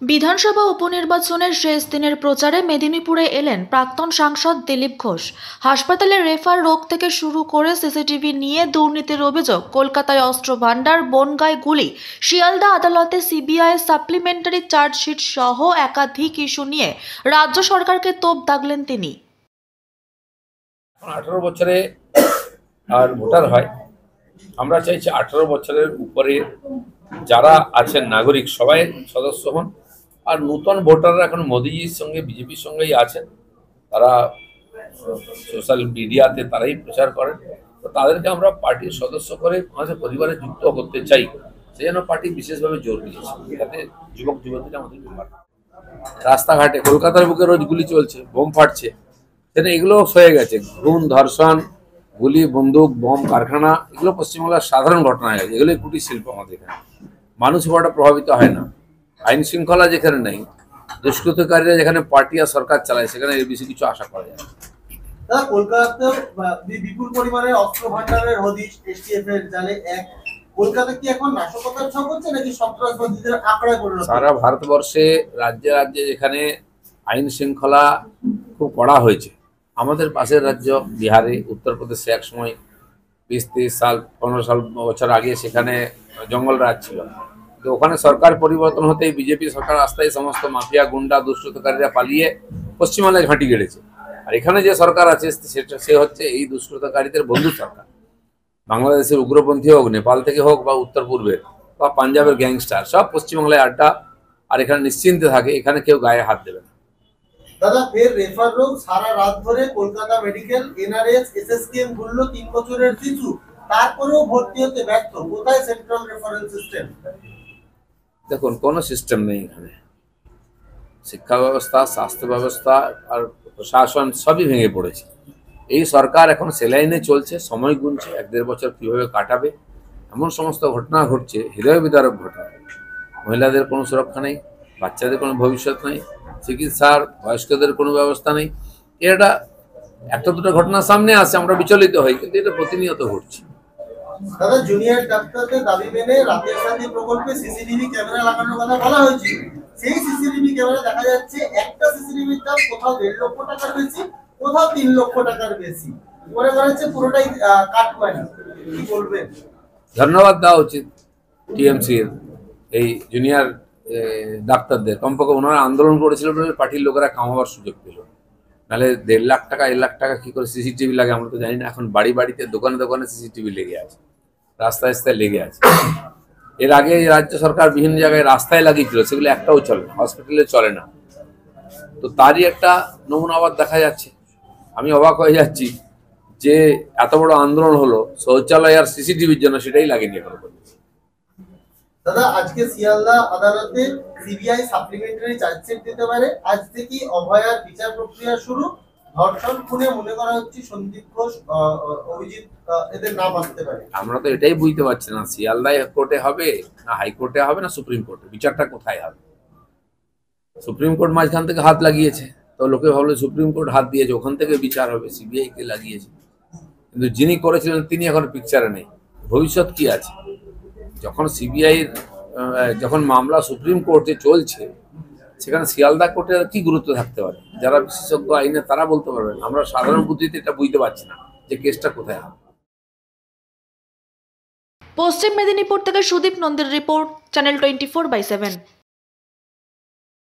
বিধানসভা উপনির্বাচনের শেষ দিনের প্রচারে মেদিনীপুরে এলেন প্রাক্তন সাংসদ দিলীপ ঘোষ। হাসপাতালে রেফার রোগ থেকে শুরু করে সিসিটিভি নিয়ে দুর্নীতির অভিযোগ, কলকাতায় অস্ত্র ভান্ডার, বনগাঁয় গুলি, শিয়ালদা আদালতে সিবিআই সাপ্লিমেন্টারি চার্জশিট সহ একাধিক ইস্যু নিয়ে রাজ্য সরকারকে তোপ দাগলেন তিনি। 18 বছরে আর ভোটার হয়, আমরা চাইছি 18 বছরের উপরে যারা আছেন নাগরিক সবাই সদস্য হন। আর নতুন ভোটাররা এখন মোদিজির সঙ্গে বিজেপির সঙ্গেই আছেন, তারা সোশ্যাল মিডিয়াতে তারাই প্রচার করেন। তো তাদেরকে আমরা পার্টির সদস্য করে আমাদের পরিবারে যুক্ত করতে চাই, সেই জন্য পার্টি বিশেষভাবে জোর দিয়েছে যাতে যুবক যুবতীরা আমাদের মেম্বার। রাস্তাঘাটে কলকাতার বুকে রোজ গুলি চলছে, বোম ফাটছে, সেটা এগুলো হয়ে গেছে। খুন, ধর্ষণ, গুলি, বন্দুক, বোম, কারখানা, এগুলো পশ্চিমবাংলার সাধারণ ঘটনা হয়ে গেছে। এগুলোই কুটির শিল্প আমাদের এখানে। মানুষ বড় প্রভাবিত হয় না। আইন শৃঙ্খলা যেখানে নেই, দুষ্কৃতকারীরা যেখানে পার্টি আর সরকার চালায়, সেখানে এর বেশি কিছু আশা করা যায় না। কলকাতাতে বিপুল পরিমাণে অস্ত্র ভান্ডারের হদিশ এসটিএফ এর জালে এক। কলকাতা কি এখন নাশকতার ছক হচ্ছে নাকি সন্ত্রাসবাদীদের আঁকড়ায় পরিণত? সারা ভারতবর্ষে রাজ্যে রাজ্যে যেখানে আইন শৃঙ্খলা খুব কড়া হয়েছে, আমাদের পাশের রাজ্য বিহারে, উত্তরপ্রদেশে এক সময় 20-30 সাল 15 বছর আগে সেখানে জঙ্গল রাজ ছিল। তো ওখানে সরকার পরিবর্তন হতেই বিজেপি সরকার আস্থায় সমস্ত মাফিয়া, গুন্ডা, দুষ্কৃতকারীরা পালিয়ে পশ্চিমবাংলায় ঘাঁটি গেড়েছে। আর এখানে যে সরকার আছে সে হচ্ছে এই দুষ্কৃতকারীদের বন্ধু সরকার। বাংলাদেশের উগ্রপন্থী হোক, নেপাল থেকে হোক, বা উত্তর পূর্বের বা পাঞ্জাবের গ্যাংস্টার, সব পশ্চিমবাংলায় আড্ডা। আর এখানে নিশ্চিন্তে থাকে, এখানে কেউ গায়ে হাত দেবে না। দাদা, ফের রেফার রোগ, সারা রাত ধরে কলকাতা মেডিকেল, এনআরএস, এসএসকেএম ঘুরলো 3 বছরের শিশু, তারপরেও ভর্তি হতে ব্যর্থ। কোথায় সেন্ট্রাল রেফারেল সিস্টেম? দেখুন, কোনো সিস্টেম নেই এখানে। শিক্ষা ব্যবস্থা, স্বাস্থ্য ব্যবস্থা আর প্রশাসন সবই ভেঙে পড়েছে। এই সরকার এখন সেলাইনে চলছে, সময় গুনছে 1-1.5 বছর কীভাবে কাটাবে। এমন সমস্ত ঘটনা ঘটছে, হৃদয় বিদারক ঘটনা। মহিলাদের কোনো সুরক্ষা নেই, বাচ্চাদের কোনো ভবিষ্যৎ নেই, চিকিৎসার বয়স্কদের কোনো ব্যবস্থা নেই। এটা একটা দুটো ঘটনা সামনে আসে, আমরা বিচলিত হই, কিন্তু এটা প্রতিনিয়ত ঘটছে। দাদা, জুনিয়র ডাক্তারদের দাবি মেনে রাতের সাথী প্রকল্পে সিসিটিভি ক্যামেরা লাগানোর কথা বলা হয়েছে। সেই সিসিটিভি ক্যামেরা দেখা যাচ্ছে একটা সিসিটিভির দাম কোথাও 1.5 লক্ষ টাকার বেশি, কোথাও 3 লক্ষ টাকার বেশি। মনে করা হচ্ছে পুরোটাই কাটমানি। কি বলবেন? ধন্যবাদ দেওয়া উচিত টিএমসির এই জুনিয়র ডাক্তারদের। কমপক্ষে ওনারা আন্দোলন করেছিল বলে পার্টির লোকেরা কামাবার সুযোগ পেল। নাহলে 1.5 লাখ টাকা 1 লাখ টাকা কী করে সিসিটিভি লাগে আমরা তো জানি না। এখন বাড়ি বাড়িতে, দোকানে দোকানে সিসিটিভি লেগে আছে, রাস্তায় রাস্তায় লেগে আছে। এর আগে রাজ্য সরকার বিভিন্ন জায়গায় রাস্তায় লাগিয়েছিল, সেগুলো একটাও চলে না, হসপিটালে চলে না। তো তারই একটা নমুনা আবার দেখা যাচ্ছে। আমি অবাক হয়ে যাচ্ছি যে এত বড় আন্দোলন হলো শৌচালয় আর সিসিটিভির জন্য, সেটাই লাগেনি এখনো পর্যন্ত। দাদা, আজকে শিয়ালদা আদালতে সিবিআই সাপ্লিমেন্টারি চার্জশিট দিতে পারে। আজ থেকে অভয়ার বিচার প্রক্রিয়া শুরু। ধর্ষণ, খুনে মনে করা হচ্ছে সন্দীপ ঘোষ, অভিজিৎ, এদের নাম আসতে পারে। আমরা তো এটাই বুঝতে পারছি না, শিয়ালদায় কোর্টে হবে না হাইকোর্টে হবে না সুপ্রিম কোর্টে, বিচারটা কোথায় হবে? সুপ্রিম কোর্ট মাঝখান থেকে হাত লাগিয়েছে, তো লোকে ভাবলো সুপ্রিম কোর্ট হাত দিয়েছে, ওখান থেকে বিচার হবে। সিবিআই কে লাগিয়েছে, কিন্তু যিনি করেছিলেন তিনি এখন পিকচারে নেই। ভবিষ্যৎ কি আছে? যখন সিবিআই যখন মামলা সুপ্রিম কোর্টে চলছে, সেখানে শিয়ালদা কোর্টের কি গুরুত্ব থাকতে পারে? যারা বিশেষজ্ঞ আইনে তারা বলতে পারবেন। আমরা সাধারণ বুদ্ধিতে এটা বুঝতে পারছি না যে কেসটা কোথায় হবে। পশ্চিম মেদিনীপুর থেকে সুদীপ নন্দের রিপোর্ট, চ্যানেল 24/7।